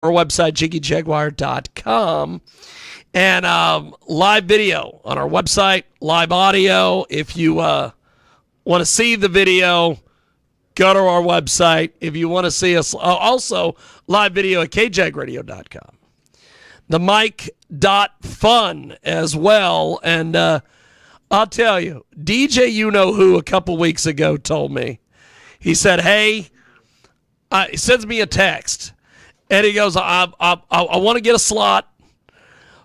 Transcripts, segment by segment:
our website, JiggyJaguar.com. And live video on our website, live audio. If you want to see the video, go to our website. If you want to see us, also live video at kjagradio.com. The mic.fun as well. And I'll tell you, DJ You Know Who a couple weeks ago told me, he said, hey, he sends me a text. And he goes, I want to get a slot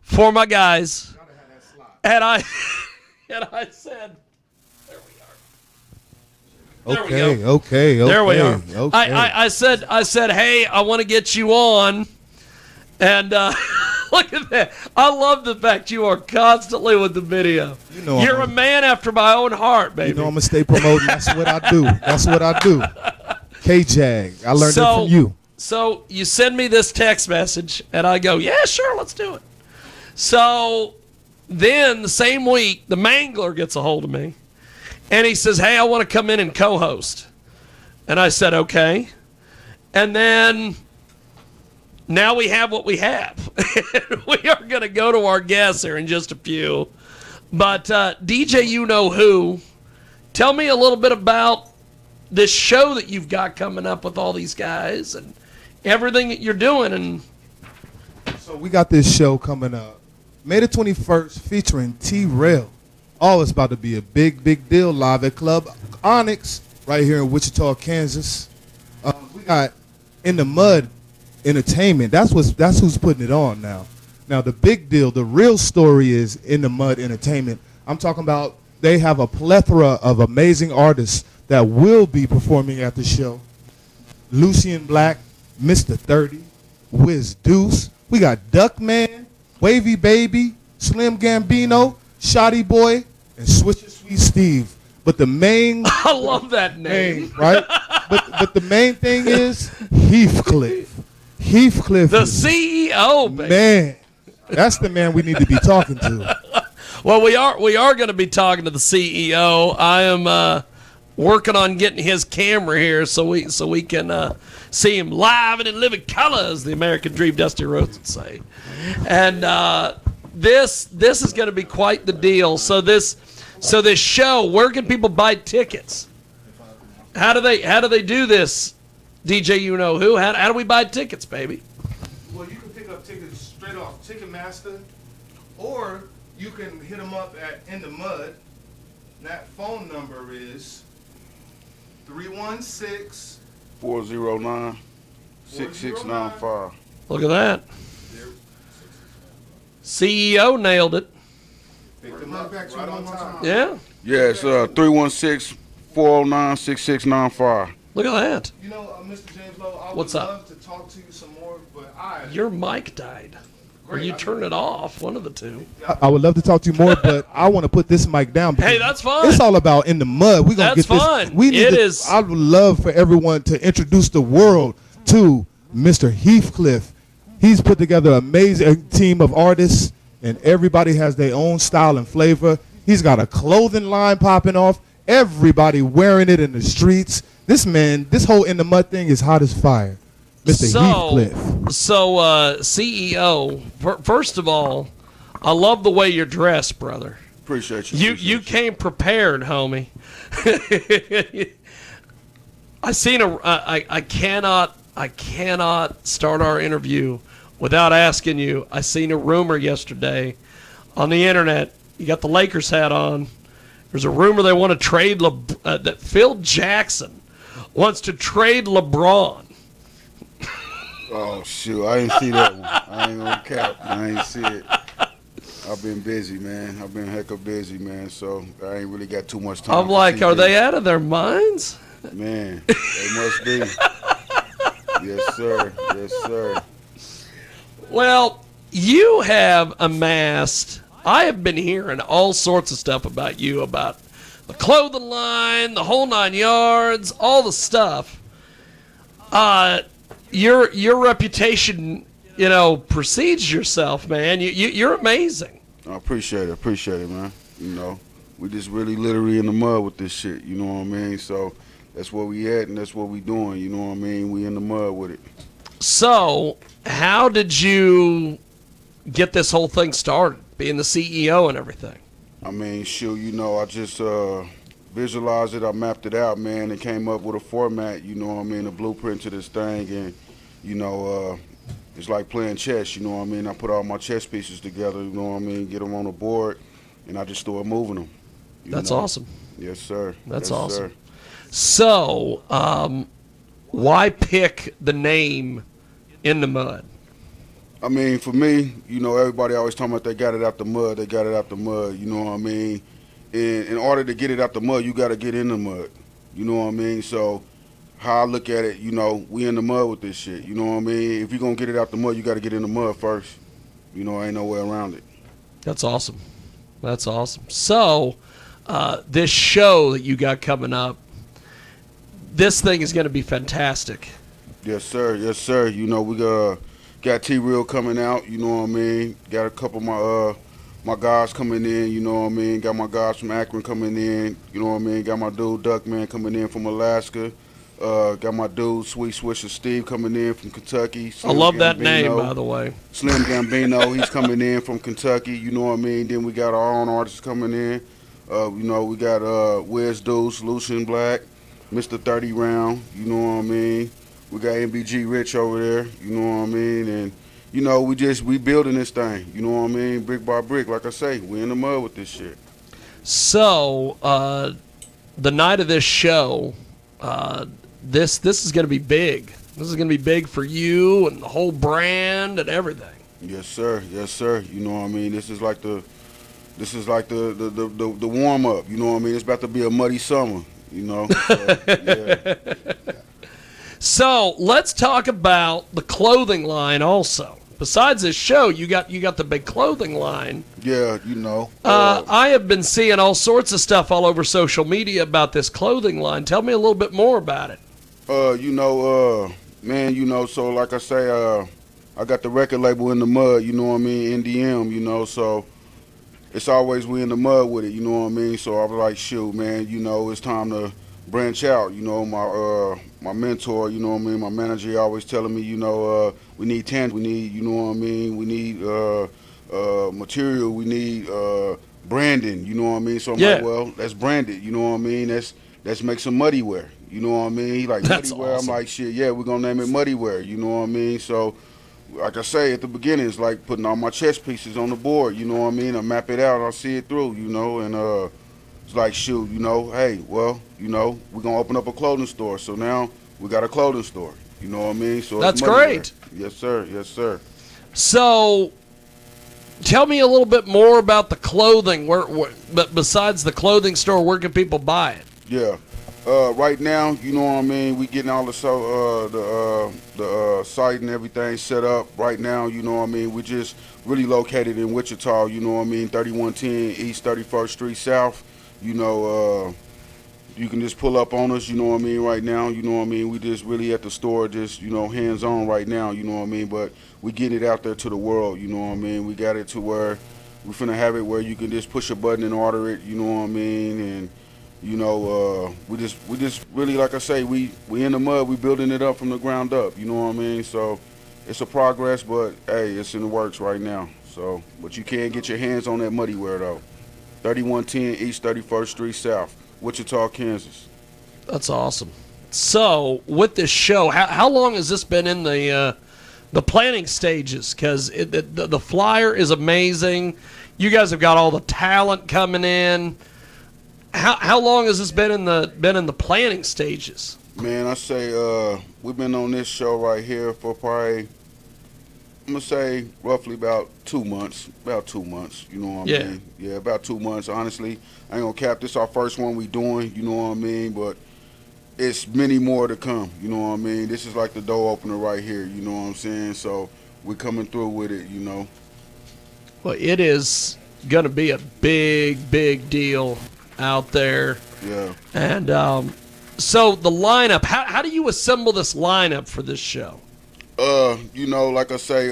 for my guys. And I said, there we are. Okay. There we are. Okay. I said, hey, I want to get you on. And look at that. I love the fact you are constantly with the video. You know, you're a man after my own heart, baby. You know I'm going to stay promoting. That's what I do. K-Jag. I learned it from you. So you send me this text message, and I go, yeah, sure, let's do it. So then the same week, the Mangler gets a hold of me, and he says, hey, I want to come in and co-host. And I said, okay. And then now we have what we have. We are going to go to our guests here in just a few. But DJ You Know Who, tell me a little bit about this show that you've got coming up with all these guys and everything that you're doing. And so we got this show coming up May the 21st featuring T-Rail. Oh, it's about to be a big deal live at Club Onyx right here in Wichita, Kansas. We got In the Mud Entertainment. That's who's putting it on now. Now the big deal, the real story is In the Mud Entertainment. I'm talking about they have a plethora of amazing artists that will be performing at the show. Lucian Black, Mr. 30, Wiz Deuce. We got Duckman, Wavy Baby, Slim Gambino, Shotty Boy, and Swisher Sweet Steve. But the main I love that name. Right? but the main thing is Heathcliff. Heathcliff, the CEO, baby. Man, that's the man we need to be talking to. Well, we are going to be talking to the CEO. I am working on getting his camera here so we can see him live and in living color, as the American Dream Dusty Rhodes would say. And this is going to be quite the deal. So this show, where can people buy tickets? How do they do this? DJ You Know Who? How do we buy tickets, baby? Well, you can pick up tickets straight off Ticketmaster, or you can hit them up at In the Mud. That phone number is 316-409-6695. Look at that. CEO nailed it. Pick them up right on time. Yeah. Yeah, it's 316-409-6695. Look at that. You know, Mr. James Lowe, I What's would up? love to talk to you some more, but Your mic died. Or you turn it off, one of the two. I would love to talk to you more, but I want to put this mic down. Hey, that's fine. It's all about In the Mud. We're gonna That's get this. fun. We need It to, is. I would love for everyone to introduce the world to Mr. Heathcliff. He's put together an amazing team of artists, and everybody has their own style and flavor. He's got a clothing line popping off. Everybody wearing it in the streets. This whole In the Mud thing is hot as fire. Mr. Heathcliff. So, CEO, first of all, I love the way you're dressed, brother. Appreciate you. You came prepared, homie. I cannot start our interview without asking you. I seen a rumor yesterday on the internet. You got the Lakers hat on. There's a rumor they want to trade that Phil Jackson wants to trade LeBron. Oh, shoot. I ain't see that one. I ain't gonna cap. I ain't see it. I've been busy, man. I've been hecka busy, man. So I ain't really got too much time. I'm like, are they out of their minds? Man, they must be. Yes, sir. Yes, sir. Well, you have amassed, I have been hearing all sorts of stuff about you, about the clothing line, the whole 9 yards, all the stuff. Your reputation, precedes yourself, man. You're amazing. I appreciate it, man. We just really literally in the mud with this shit, you know what I mean? So that's where we at and that's what we doing, you know what I mean? We in the mud with it. So, how did you get this whole thing started, being the CEO and everything? I mean, shoot, I just visualized it. I mapped it out, man, and came up with a format, a blueprint to this thing. And, it's like playing chess, I put all my chess pieces together, get them on the board, and I just started moving them. That's awesome. Yes, sir. That's yes, awesome. Sir. So, why pick the name In the Mud? I mean, for me, everybody always talking about they got it out the mud, you know what I mean? And in order to get it out the mud, you got to get in the mud, you know what I mean? So how I look at it, we in the mud with this shit, you know what I mean? If you're going to get it out the mud, you got to get in the mud first. Ain't no way around it. That's awesome. That's awesome. So, this show that you got coming up, this thing is going to be fantastic. Yes, sir. Yes, sir. We got T-Real coming out, you know what I mean? Got a couple of my guys coming in, you know what I mean? Got my guys from Akron coming in, you know what I mean? Got my dude Duckman coming in from Alaska. Got my dude Sweet Swisher Steve coming in from Kentucky. I love that name, by the way. Slim Gambino, he's coming in from Kentucky, you know what I mean? Then we got our own artists coming in. We got Wiz Deuce, Lucian Black, Mr. 30 Round, you know what I mean? We got MBG Rich over there, you know what I mean? And, we building this thing, you know what I mean? Brick by brick, like I say, we in the mud with this shit. So, the night of this show, this is going to be big. This is going to be big for you and the whole brand and everything. Yes, sir. Yes, sir. You know what I mean? This is like the warm up, you know what I mean? It's about to be a muddy summer, So, yeah. So let's talk about the clothing line also. Besides this show, you got the big clothing line. Yeah, I have been seeing all sorts of stuff all over social media about this clothing line. Tell me a little bit more about it. Man, so like I say, I got the record label In the Mud, you know what I mean, NDM, so it's always we in the mud with it, you know what I mean? So I was like, shoot, man, it's time to branch out, my mentor, you know what I mean, my manager, he always telling me, we need we need, you know what I mean, we need material, we need branding, you know what I mean? So I'm like, well, let's brand it, you know what I mean? Let's make some muddy wear, you know what I mean? He like, That's muddy wear, awesome. I'm like, shit, yeah, we're gonna name it muddy wear, you know what I mean? So like I say at the beginning, it's like putting all my chess pieces on the board, you know what I mean? I map it out, I see it through, and it's like, shoot, hey, well, we're going to open up a clothing store. So now we got a clothing store, you know what I mean? So That's great. Yes, sir. Yes, sir. So tell me a little bit more about the clothing. But besides the clothing store, where can people buy it? Yeah. Right now, you know what I mean, we getting all the site and everything set up. Right now, you know what I mean, we just really located in Wichita, you know what I mean, 3110 East 31st Street South. You can just pull up on us, you know what I mean, right now, you know what I mean. We just really at the store, just, hands-on right now, you know what I mean. But we get it out there to the world, you know what I mean. We got it to where we're finna have it where you can just push a button and order it, you know what I mean. And, we just really, like I say, we in the mud, we building it up from the ground up, you know what I mean. So it's a progress, but, hey, it's in the works right now. So, but you can get your hands on that muddy wear, though. 3110 East 31st Street South, Wichita, Kansas. That's awesome. So with this show, how long has this been in the planning stages? Because the flyer is amazing. You guys have got all the talent coming in. How long has this been in the planning stages? Man, I say we've been on this show right here for probably, I'm going to say roughly about 2 months. About 2 months, you know what I mean? Yeah, about 2 months. Honestly, I ain't going to cap this. Our first one we doing, you know what I mean? But it's many more to come, you know what I mean? This is like the door opener right here, you know what I'm saying? So we're coming through with it, Well, it is going to be a big, big deal out there. Yeah. And so the lineup, how do you assemble this lineup for this show? Like I say,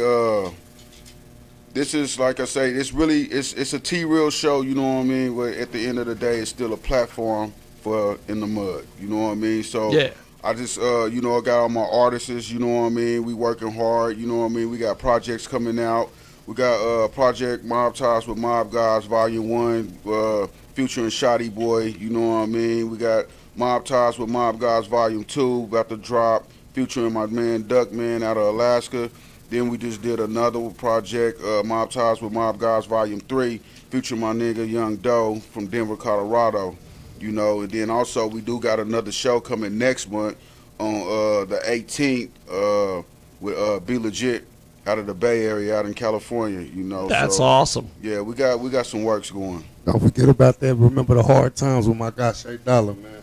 this is, like I say, it's a T-Real show, you know what I mean? But at the end of the day, it's still a platform for In the Mud, you know what I mean? So yeah. I just, you know, I got all my artists, you know what I mean? We working hard, you know what I mean? We got projects coming out. We got Project Mob Ties with Mob Guys Volume 1, featuring Shoddy Boy, you know what I mean? We got Mob Ties with Mob Guys Volume 2, about to drop, featuring my man Duckman out of Alaska. Then we just did another project, Mob Ties with Mob Guys Volume 3, featuring my nigga Young Doe from Denver, Colorado. You know, and then also we do got another show coming next month on the 18th with Be Legit out of the Bay Area, out in California. You know, That's awesome. Yeah, we got some works going. Don't forget about that. Remember the hard times with my guy Shay Dollar, man.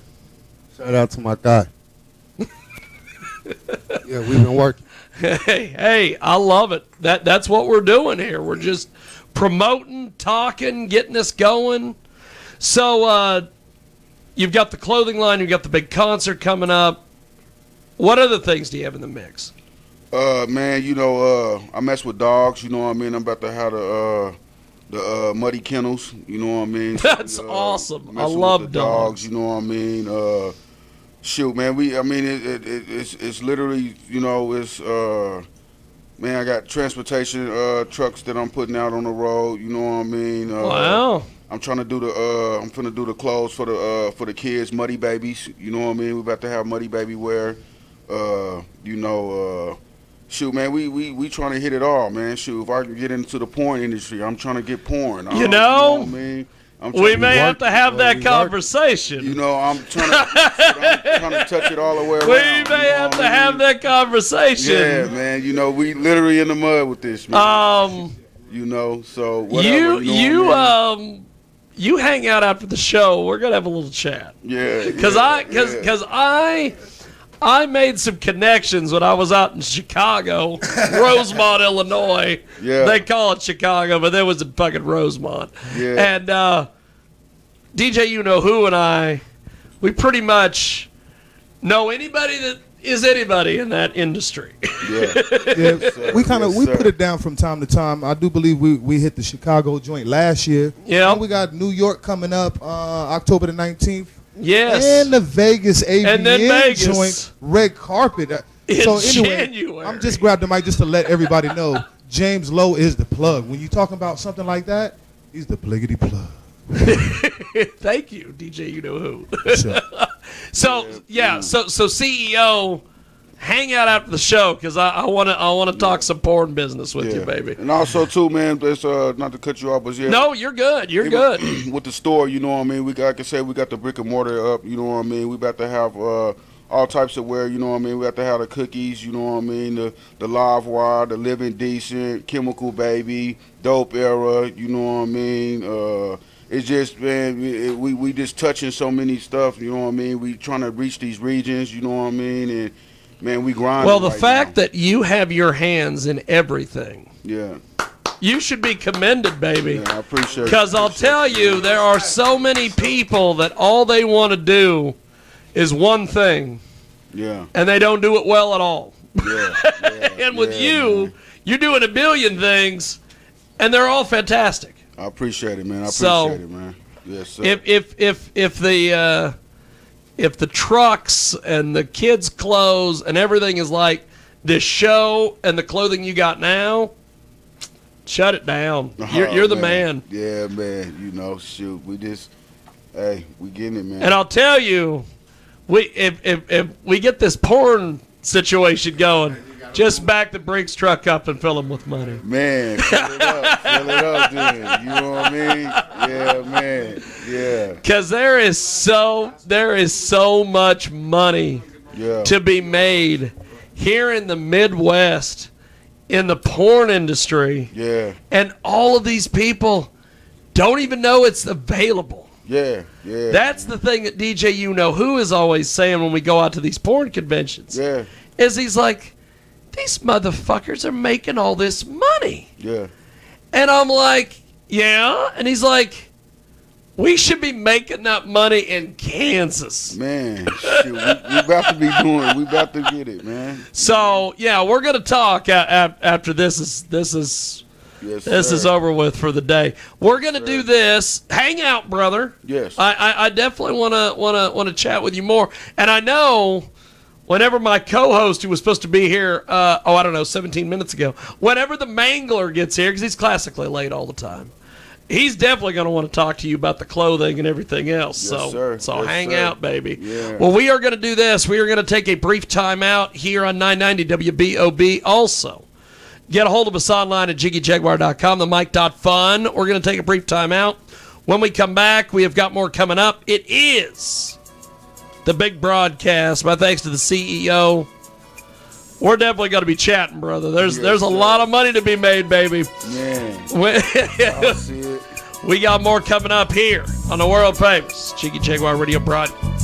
Shout out to my guy. Yeah, we've been working. Hey, I love it. That's what we're doing here. We're just promoting, talking, getting this going. So, you've got the clothing line, you've got the big concert coming up. What other things do you have in the mix? Man, you know, I mess with dogs, you know what I mean? I'm about to have the Muddy Kennels, you know what I mean? That's So awesome. I messing love with the dogs. you know what I mean? Shoot, man, it's literally, you know, it's, man, I got transportation trucks that I'm putting out on the road, you know what I mean? Wow. I'm trying to do I'm finna do the clothes for the kids, Muddy Babies. You know what I mean? We're about to have Muddy Baby wear. You know, shoot, man, we trying to hit it all, man. Shoot, if I can get into the porn industry, I'm trying to get porn. You know what I mean? We may have to have that conversation. You know, I'm trying to touch it all the way around. We may have to have that conversation. Yeah, man. You know, we literally in the mud with this, man. You know, so whatever. You hang out after the show. We're gonna have a little chat. Yeah. Because I made some connections when I was out in Chicago, Rosemont, Illinois. Yeah. They call it Chicago, but that was in fucking Rosemont. Yeah. And DJ You Know Who and I, we pretty much know anybody that is anybody in that industry. Yeah. Yeah, we put it down from time to time. I do believe we hit the Chicago joint last year. Yeah. And we got New York coming up October the 19th. Yes. And the Vegas And then AVN Vegas. joint, red carpet. In So anyway, January. I'm just grabbed the mic just to let everybody know James Lowe is the plug. When you talking about something like that, he's the pliggity plug. Thank you, DJ You Know Who. Sure. So CEO, hang out after the show because I want to talk some porn business with you, baby. And also too, man, that's not to cut you off, but yeah. No, you're good. You're good. With the store, you know what I mean. Like I said, we got the brick and mortar up. You know what I mean. We about to have all types of wear. You know what I mean. We have to have the cookies. You know what I mean. The live wire, the living decent, chemical baby, dope era. You know what I mean. It's just, man, we just touching so many stuff, you know what I mean? We trying to reach these regions, you know what I mean? And, man, we grind. Well, the fact that you have your hands in everything, yeah, you should be commended, baby. yeah, I appreciate it. Because I'll tell you, there are so many people that all they want to do is one thing, Yeah, and they don't do it well at all. yeah. And with yeah, you, man. you're doing a billion things, and they're all fantastic. I appreciate it, man. I So, appreciate it, man. Yes, sir. If the trucks and the kids' clothes and everything is like this show and the clothing you got now, shut it down. You're the man. Yeah, man. You know, shoot, we just, hey, we getting it, man. And I'll tell you, if we get this porn situation going, just back the Brinks truck up and fill them with money. Man, fill it up, dude. You know what I mean? Yeah, man. Yeah. Because there is so much money Yeah. to be made here in the Midwest in the porn industry, Yeah. and all of these people don't even know it's available. Yeah. Yeah. That's the thing that DJ You Know Who is always saying when we go out to these porn conventions. Yeah. Is he's like, these motherfuckers are making all this money. Yeah. And I'm like, yeah. And he's like, we should be making that money in Kansas. Man, shoot, we about to be doing. We about to get it, man. So yeah, we're gonna talk after this is Yes, this is sir. over with for the day. We're gonna do this. Hang out, brother. Yes. I definitely wanna chat with you more. And I know whenever my co-host, who was supposed to be here, 17 minutes ago, whenever the Mangler gets here, because he's classically late all the time, he's definitely going to want to talk to you about the clothing and everything else. Yes, sir. So Yes, hang sir. out, baby. Yeah. Well, we are going to do this. We are going to take a brief time out here on 990 WBOB. Also, get a hold of us online at JiggyJaguar.com, the mic.fun. We're going to take a brief time out. When we come back, we have got more coming up. It is the big broadcast. My thanks to the CEO. We're definitely going to be chatting, brother. There's a lot of money to be made, baby. Man, I see it. We got more coming up here on the world famous Jiggy Jaguar Radio broadcast.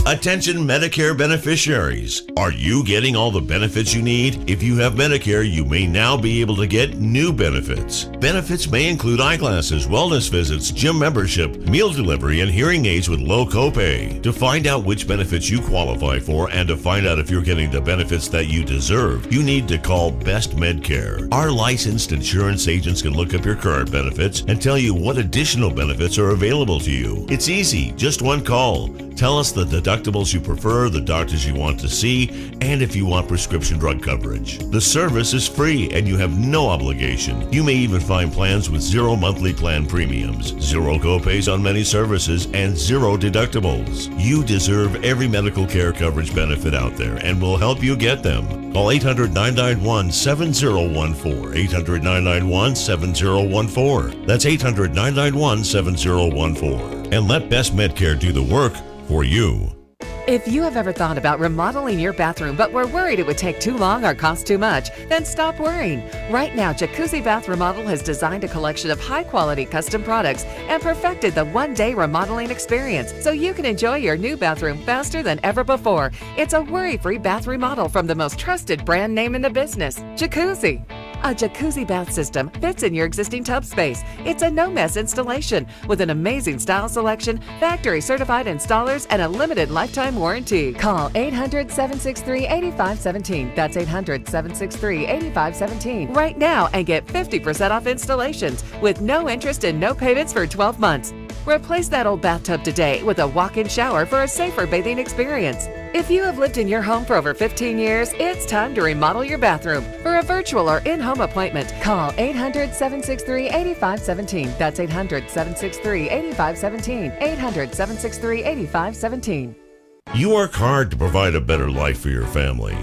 Attention Medicare beneficiaries. Are you getting all the benefits you need? If you have Medicare, you may now be able to get new benefits. Benefits may include eyeglasses, wellness visits, gym membership, meal delivery, and hearing aids with low copay. To find out which benefits you qualify for and to find out if you're getting the benefits that you deserve, you need to call Best Medcare. Our licensed insurance agents can look up your current benefits and tell you what additional benefits are available to you. It's easy, just one call. Tell us the deductibles you prefer, the doctors you want to see, and if you want prescription drug coverage. The service is free and you have no obligation. You may even find plans with zero monthly plan premiums, zero copays on many services, and zero deductibles. You deserve every medical care coverage benefit out there, and we'll help you get them. Call 800-991-7014, 800-991-7014. That's 800-991-7014. And let Best Medcare do the work for you. If you have ever thought about remodeling your bathroom but were worried it would take too long or cost too much, then stop worrying. Right now, Jacuzzi Bath Remodel has designed a collection of high-quality custom products and perfected the one-day remodeling experience so you can enjoy your new bathroom faster than ever before. It's a worry-free bath remodel from the most trusted brand name in the business, Jacuzzi. A jacuzzi bath system fits in your existing tub space. It's a no-mess installation with an amazing style selection, factory-certified installers, and a limited lifetime warranty. Call 800-763-8517. That's 800-763-8517 right now and get 50% off installations with no interest and no payments for 12 months. Replace that old bathtub today with a walk-in shower for a safer bathing experience. If you have lived in your home for over 15 years, it's time to remodel your bathroom. For a virtual or in-home appointment, call 800-763-8517. That's 800-763-8517. 800-763-8517. You work hard to provide a better life for your family.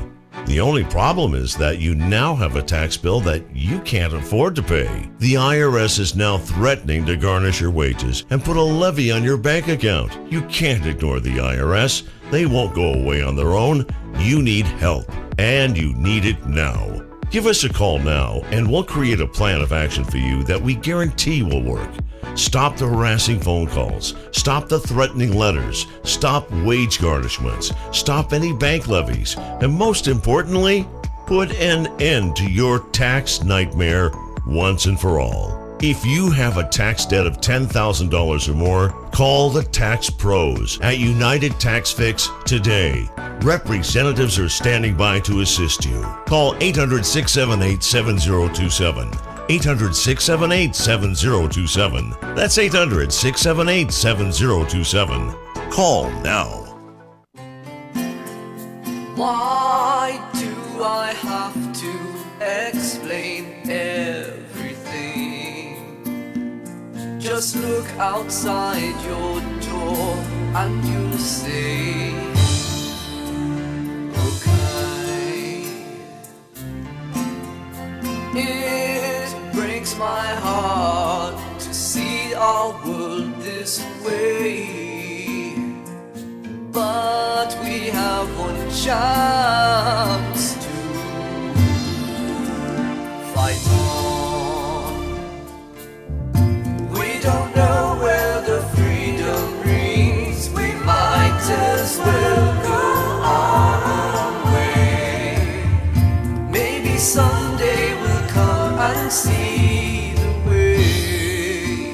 The only problem is that you now have a tax bill that you can't afford to pay. The IRS is now threatening to garnish your wages and put a levy on your bank account. You can't ignore the IRS. They won't go away on their own. You need help, and you need it now. Give us a call now, and we'll create a plan of action for you that we guarantee will work. Stop the harassing phone calls. Stop the threatening letters. Stop wage garnishments. Stop any bank levies. And most importantly, put an end to your tax nightmare once and for all. If you have a tax debt of $10,000 or more, call the Tax Pros at United Tax Fix today. Representatives are standing by to assist you. Call 800-678-7027. 800-678-7027. That's 800-678-7027. Call now. Why do I have to explain everything? Just look outside your door and you'll see. Okay. It breaks my heart to see our world this way, but we have one chance to fight on. We don't know where the freedom rings. We might as well go our way. Maybe someday we'll come and see the way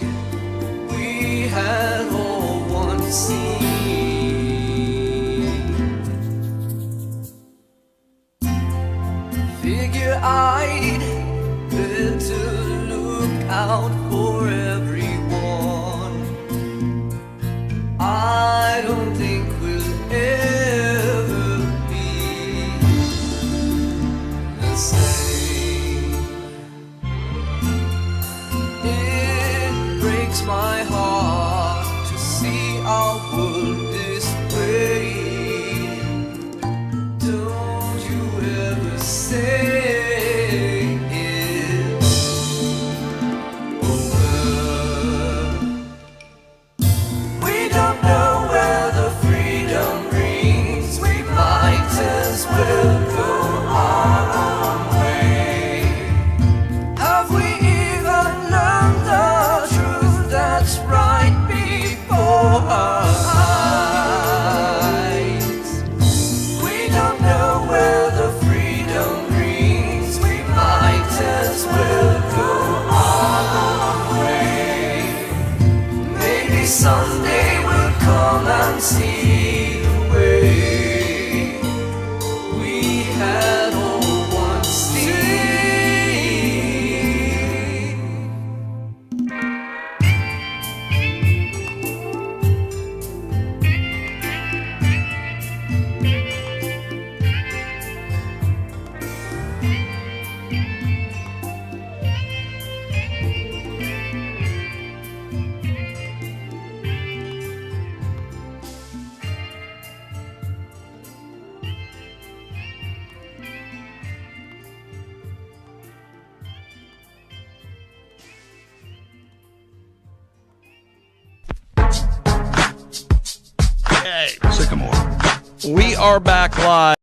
we had all once seen. Figure I'd better look out for everyone. I don't think we'll ever be the same. It breaks my heart to see our world this way. Don't you ever say it's over. We don't know where the freedom rings. We might as well go our own way. Have we even learned the truth that's right before our eyes? We don't know where the freedom rings. We might as well go our own way. Maybe someday we'll come and see the way we had all once seen. We are back live.